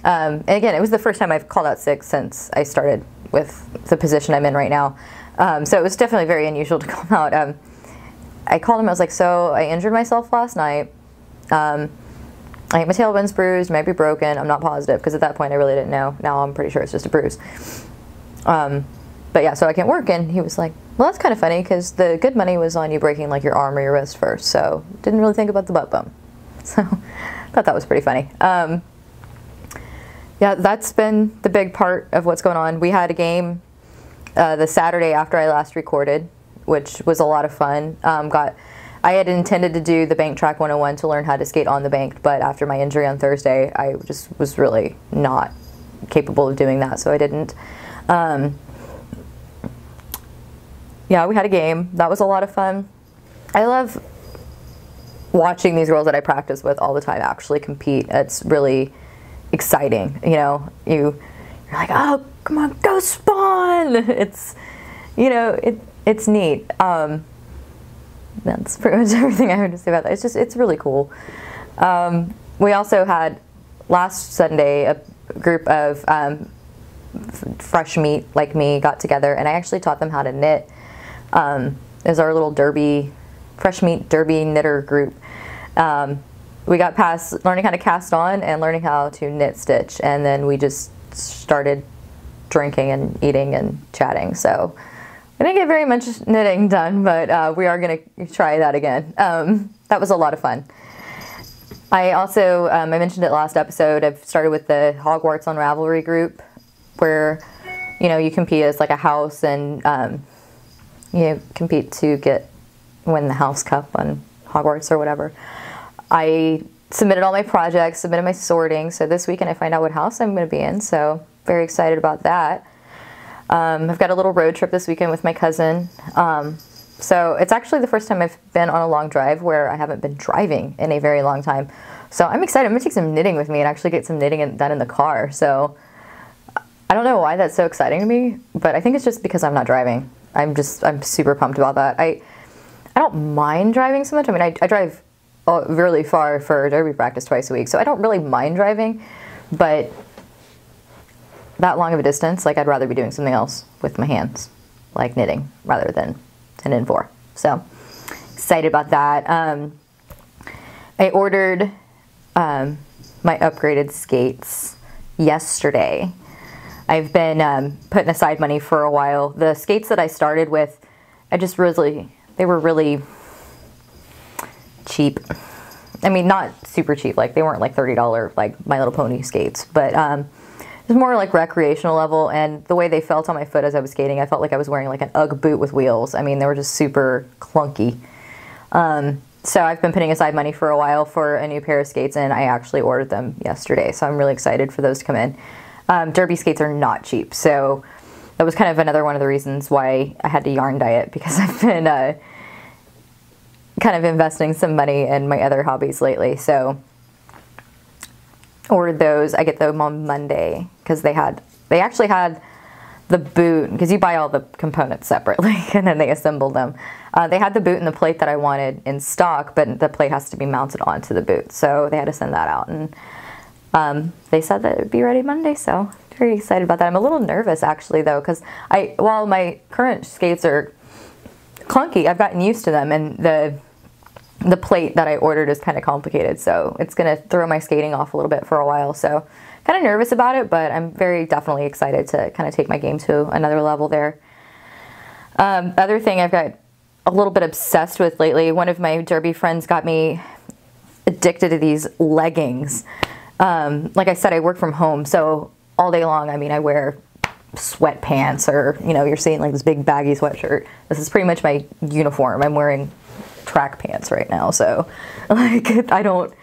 and again, it was the first time I've called out sick since I started with the position I'm in right now. So it was definitely very unusual to call out. I called him, I was like, so I injured myself last night. I think my tailbon's bruised, might be broken. I'm not positive, because at that point I really didn't know. Now I'm pretty sure it's just a bruise. But yeah, so I can't work. And he was like, well, that's kind of funny, because the good money was on you breaking like your arm or your wrist first. So didn't really think about the butt bump. So thought that was pretty funny. Yeah, that's been the big part of what's going on. We had a game the Saturday after I last recorded, which was a lot of fun. I had intended to do the Bank Track 101 to learn how to skate on the bank, but after my injury on Thursday, I just was really not capable of doing that, so I didn't. Yeah, we had a game. That was a lot of fun. I love watching these girls that I practice with all the time actually compete. It's really exciting. You know, you're like, oh, come on, go Spawn! It's, you know, it's neat. That's pretty much everything I have to say about that. It's really cool. We also had last Sunday a group of fresh meat like me got together, and I actually taught them how to knit. Is our little derby, fresh meat derby knitter group. We got past learning how to cast on and learning how to knit stitch, and then we just started drinking and eating and chatting. So I didn't get very much knitting done, but we are going to try that again. That was a lot of fun. I also, I mentioned it last episode, I've started with the Hogwarts on Ravelry group, where, you know, you compete as like a house, and you compete to win the house cup on Hogwarts or whatever. I submitted all my projects, submitted my sorting, so this weekend I find out what house I'm going to be in, so very excited about that. I've got a little road trip this weekend with my cousin. So it's actually the first time I've been on a long drive where I haven't been driving in a very long time. So I'm excited. I'm going to take some knitting with me and actually get some knitting done in the car. So I don't know why that's so exciting to me, but I think it's just because I'm not driving. I'm super pumped about that. I don't mind driving so much. I mean, I drive really far for derby practice twice a week, so I don't really mind driving, but that long of a distance, like, I'd rather be doing something else with my hands, like knitting, rather than an N4. So excited about that. I ordered my upgraded skates yesterday. I've been putting aside money for a while. The skates that I started with, they were really cheap. I mean, not super cheap, like they weren't like $30 like My Little Pony skates, but it was more like recreational level, and the way they felt on my foot as I was skating, I felt like I was wearing like an UGG boot with wheels. I mean, they were just super clunky. So I've been putting aside money for a while for a new pair of skates, and I actually ordered them yesterday, so I'm really excited for those to come in. Derby skates are not cheap, so that was kind of another one of the reasons why I had to yarn diet, because I've been kind of investing some money in my other hobbies lately. So ordered those. I get them on Monday, because they actually had the boot, because you buy all the components separately and then they assemble them. They had the boot and the plate that I wanted in stock, but the plate has to be mounted onto the boot, so they had to send that out, and they said that it would be ready Monday, so very excited about that. I'm a little nervous actually though, because while my current skates are clunky, I've gotten used to them, and the plate that I ordered is kind of complicated, so it's going to throw my skating off a little bit for a while. So kind of nervous about it, but I'm definitely excited to kind of take my game to another level there. Other thing I've got a little bit obsessed with lately, one of my derby friends got me addicted to these leggings. Like I said, I work from home, so all day long, I mean, I wear sweatpants, or, you know, you're seeing like this big baggy sweatshirt. This is pretty much my uniform. I'm wearing track pants right now, so like I don't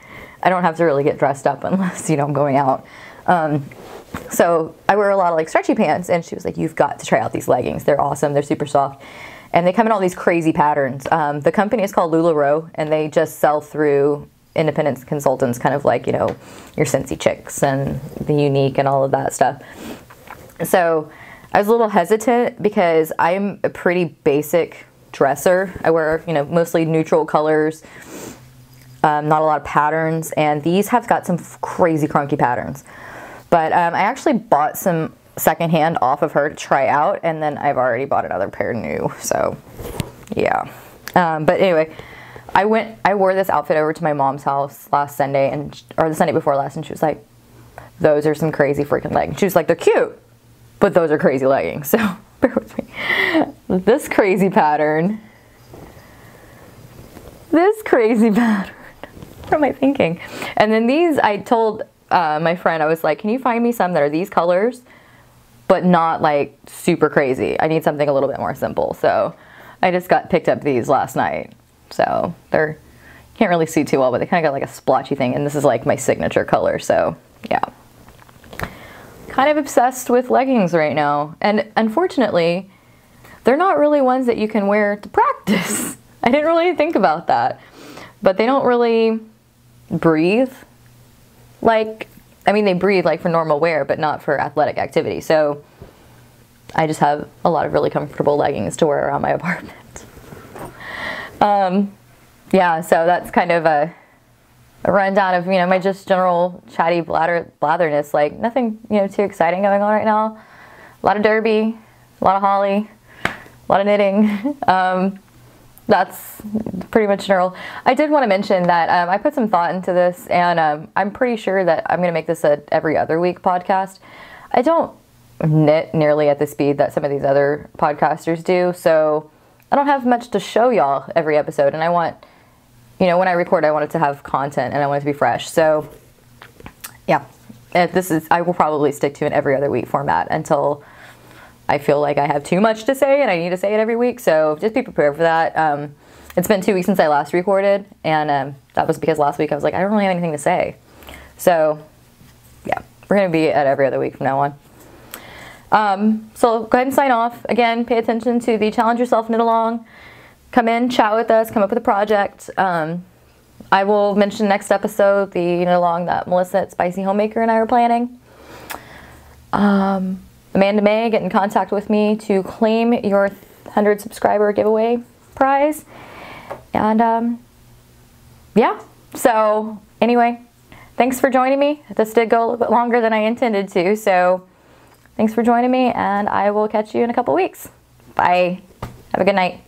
have to really get dressed up unless, you know, I'm going out. So I wear a lot of like stretchy pants, and she was like, you've got to try out these leggings. They're awesome. They're super soft, and they come in all these crazy patterns. The company is called LuLaRoe, and they just sell through independent consultants, kind of like, you know, your Scentsy Chicks and the Unique and all of that stuff. So I was a little hesitant because I'm a pretty basic dresser. I wear, you know, mostly neutral colors, not a lot of patterns, and these have got some crazy crunky patterns. But I actually bought some secondhand off of her to try out, and then I've already bought another pair new, so yeah. But anyway, I wore this outfit over to my mom's house last Sunday, or the Sunday before last, and she was like, those are some crazy freaking leggings. She was like, they're cute, but those are crazy leggings. So bear with me. This crazy pattern. What am I thinking? And then these, I told my friend, I was like, can you find me some that are these colors, but not like super crazy? I need something a little bit more simple. So I just picked up these last night. So they're, can't really see too well, but they kind of got like a splotchy thing. And this is like my signature color. So yeah. Kind of obsessed with leggings right now. And unfortunately, they're not really ones that you can wear to practice. I didn't really think about that. But they don't really breathe like, I mean, they breathe like for normal wear, but not for athletic activity. So I just have a lot of really comfortable leggings to wear around my apartment. Yeah, so that's kind of a rundown of, you know, my just general chatty blatherness. Like nothing, you know, too exciting going on right now. A lot of derby, a lot of holly, a lot of knitting. That's pretty much general. I did want to mention that I put some thought into this, and I'm pretty sure that I'm going to make this a every other week podcast. I don't knit nearly at the speed that some of these other podcasters do, so I don't have much to show y'all every episode, and I want, you know, when I record, I want it to have content, and I want it to be fresh. So yeah, I will probably stick to an every other week format until I feel like I have too much to say and I need to say it every week, so just be prepared for that. It's been 2 weeks since I last recorded, and that was because last week I was like, I don't really have anything to say. So yeah, we're going to be at every other week from now on. So go ahead and sign off. Again, pay attention to the Challenge Yourself Knit Along. Come in, chat with us, come up with a project. I will mention next episode the knit along that Melissa at Spicy Homemaker and I are planning. Amanda May, get in contact with me to claim your 100 subscriber giveaway prize. And yeah, so anyway, thanks for joining me. This did go a little bit longer than I intended to, so thanks for joining me, and I will catch you in a couple weeks. Bye. Have a good night.